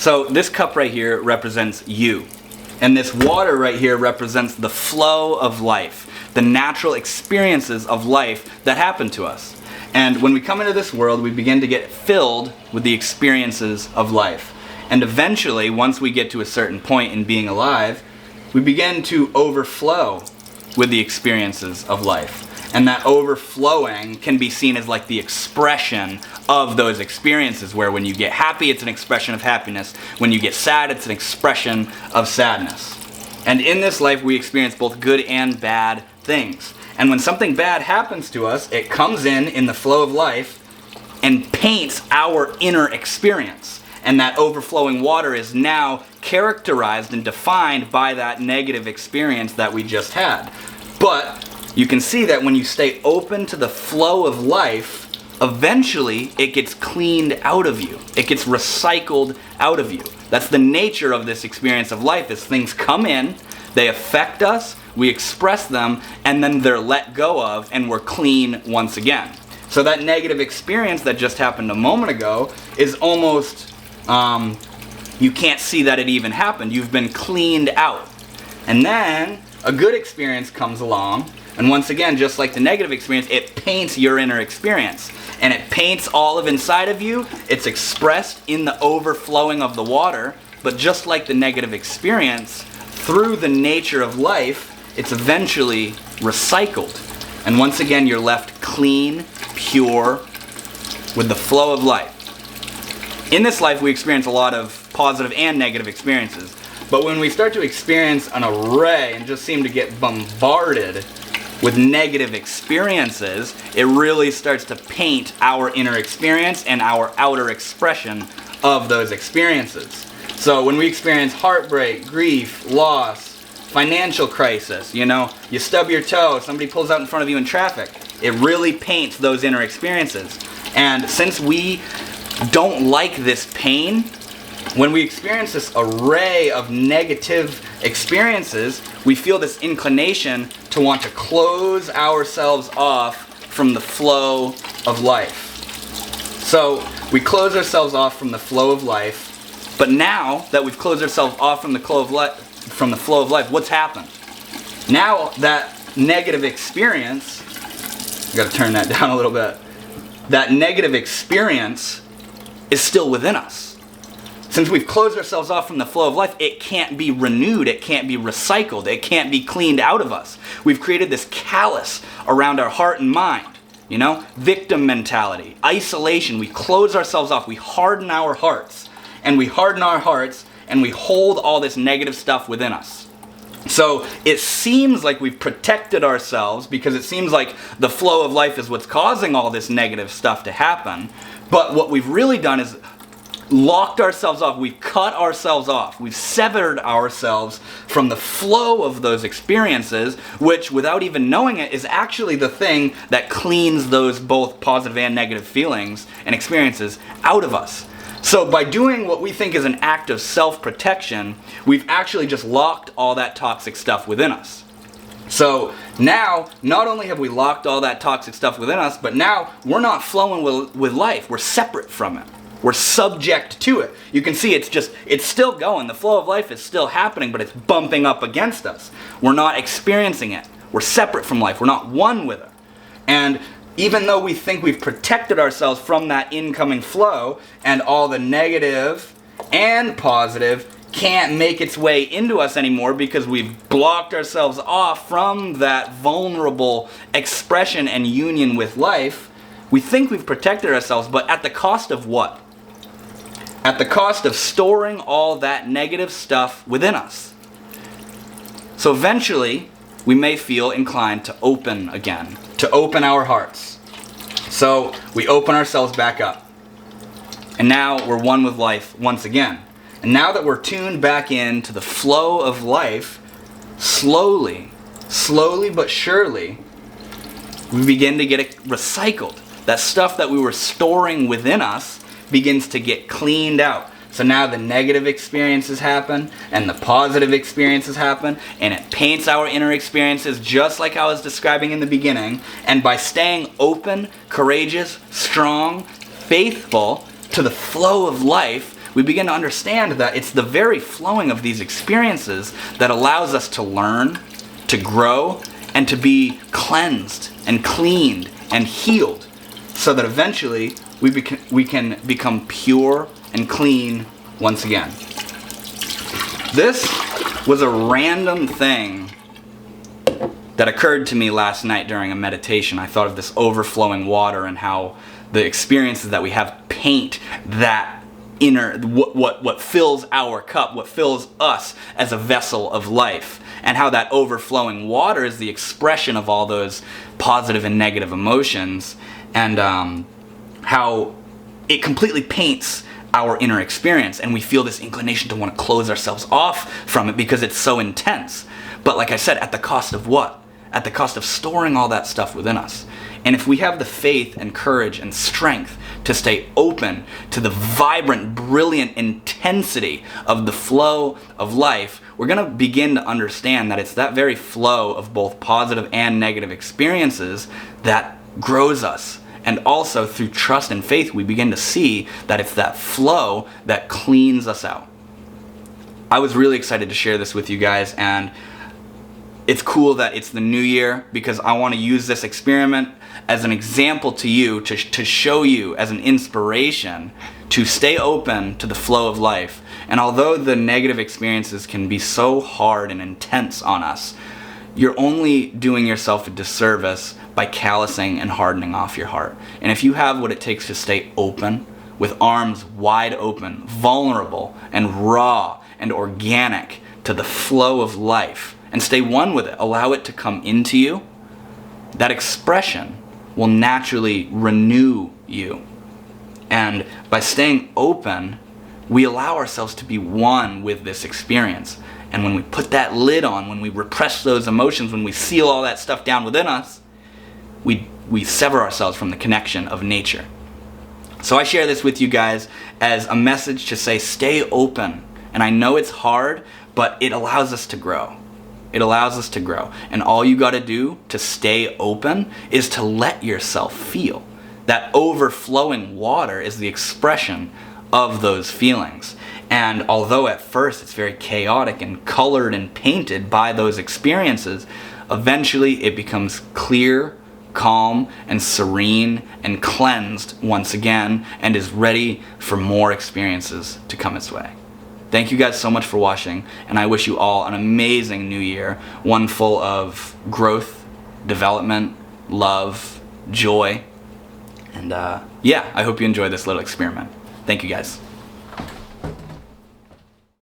So this cup right here represents you. And this water right here represents the flow of life, the natural experiences of life that happen to us. And when we come into this world, we begin to get filled with the experiences of life. And eventually, once we get to a certain point in being alive, we begin to overflow with the experiences of life. And that overflowing can be seen as like the expression of those experiences, where when you get happy, it's an expression of happiness. When you get sad, it's an expression of sadness. And in this life, we experience both good and bad things. And when something bad happens to us, it comes in the flow of life and paints our inner experience. And that overflowing water is now characterized and defined by that negative experience that we just had. But you can see that when you stay open to the flow of life, eventually it gets cleaned out of you. It gets recycled out of you. That's the nature of this experience of life, is things come in, they affect us, we express them, and then they're let go of, and we're clean once again. So that negative experience that just happened a moment ago is almost, you can't see that it even happened. You've been cleaned out. And then a good experience comes along, and once again, just like the negative experience, it paints your inner experience. And it paints all of inside of you. It's expressed in the overflowing of the water. But just like the negative experience, through the nature of life, it's eventually recycled. And once again, you're left clean, pure, with the flow of life. In this life, we experience a lot of positive and negative experiences. But when we start to experience an array and just seem to get bombarded with negative experiences, it really starts to paint our inner experience and our outer expression of those experiences. So when we experience heartbreak, grief, loss, financial crisis, you stub your toe, somebody pulls out in front of you in traffic, it really paints those inner experiences. And since we don't like this pain, when we experience this array of negative experiences, we feel this inclination to want to close ourselves off from the flow of life. So we close ourselves off from the flow of life, but now that we've closed ourselves off from the flow of life, what's happened? Now that negative experience, I've got to turn that down a little bit, that negative experience is still within us. Since we've closed ourselves off from the flow of life, it can't be renewed, it can't be recycled, it can't be cleaned out of us. We've created this callus around our heart and mind, victim mentality, isolation. We close ourselves off, we harden our hearts, and we hold all this negative stuff within us. So it seems like we've protected ourselves because it seems like the flow of life is what's causing all this negative stuff to happen. But what we've really done is locked ourselves off. We've cut ourselves off. We've severed ourselves from the flow of those experiences, which, without even knowing it, is actually the thing that cleans those both positive and negative feelings and experiences out of us. So by doing what we think is an act of self-protection, we've actually just locked all that toxic stuff within us. So now, not only have we locked all that toxic stuff within us, but now we're not flowing with life. We're separate from it. We're subject to it. You can see it's still going. The flow of life is still happening, but it's bumping up against us. We're not experiencing it. We're separate from life. We're not one with it. And even though we think we've protected ourselves from that incoming flow, and all the negative and positive can't make its way into us anymore because we've blocked ourselves off from that vulnerable expression and union with life, we think we've protected ourselves, but at the cost of what? At the cost of storing all that negative stuff within us. So eventually, we may feel inclined to open again, to open our hearts. So we open ourselves back up. And now we're one with life once again. And now that we're tuned back into the flow of life, slowly but surely, we begin to get it recycled. That stuff that we were storing within us begins to get cleaned out. So now the negative experiences happen and the positive experiences happen, and it paints our inner experiences just like I was describing in the beginning. And by staying open, courageous, strong, faithful to the flow of life, we begin to understand that it's the very flowing of these experiences that allows us to learn, to grow, and to be cleansed and cleaned and healed, so that eventually we can become pure and clean once again. This was a random thing that occurred to me last night during a meditation. I thought of this overflowing water and how the experiences that we have paint that inner, what fills our cup, what fills us as a vessel of life, and how that overflowing water is the expression of all those positive and negative emotions, and how it completely paints our inner experience, and we feel this inclination to want to close ourselves off from it because it's so intense. But like I said, at the cost of what? At the cost of storing all that stuff within us. And if we have the faith and courage and strength to stay open to the vibrant, brilliant intensity of the flow of life, we're going to begin to understand that it's that very flow of both positive and negative experiences that grows us. And also through trust and faith, we begin to see that it's that flow that cleans us out. I was really excited to share this with you guys, and it's cool that it's the new year, because I want to use this experiment as an example to you, to show you as an inspiration to stay open to the flow of life. And although the negative experiences can be so hard and intense on us, you're only doing yourself a disservice by callousing and hardening off your heart. And if you have what it takes to stay open, with arms wide open, vulnerable and raw and organic to the flow of life, and stay one with it, allow it to come into you, that expression will naturally renew you. And by staying open, we allow ourselves to be one with this experience. And when we put that lid on, when we repress those emotions, when we seal all that stuff down within us, we sever ourselves from the connection of nature. So I share this with you guys as a message to say, stay open. And I know it's hard, but it allows us to grow. It allows us to grow. And all you got to do to stay open is to let yourself feel. That overflowing water is the expression of those feelings. And although at first it's very chaotic and colored and painted by those experiences, eventually it becomes clear, calm, and serene and cleansed once again, and is ready for more experiences to come its way. Thank you guys so much for watching, and I wish you all an amazing new year, one full of growth, development, love, joy, and yeah, I hope you enjoy this little experiment. Thank you guys.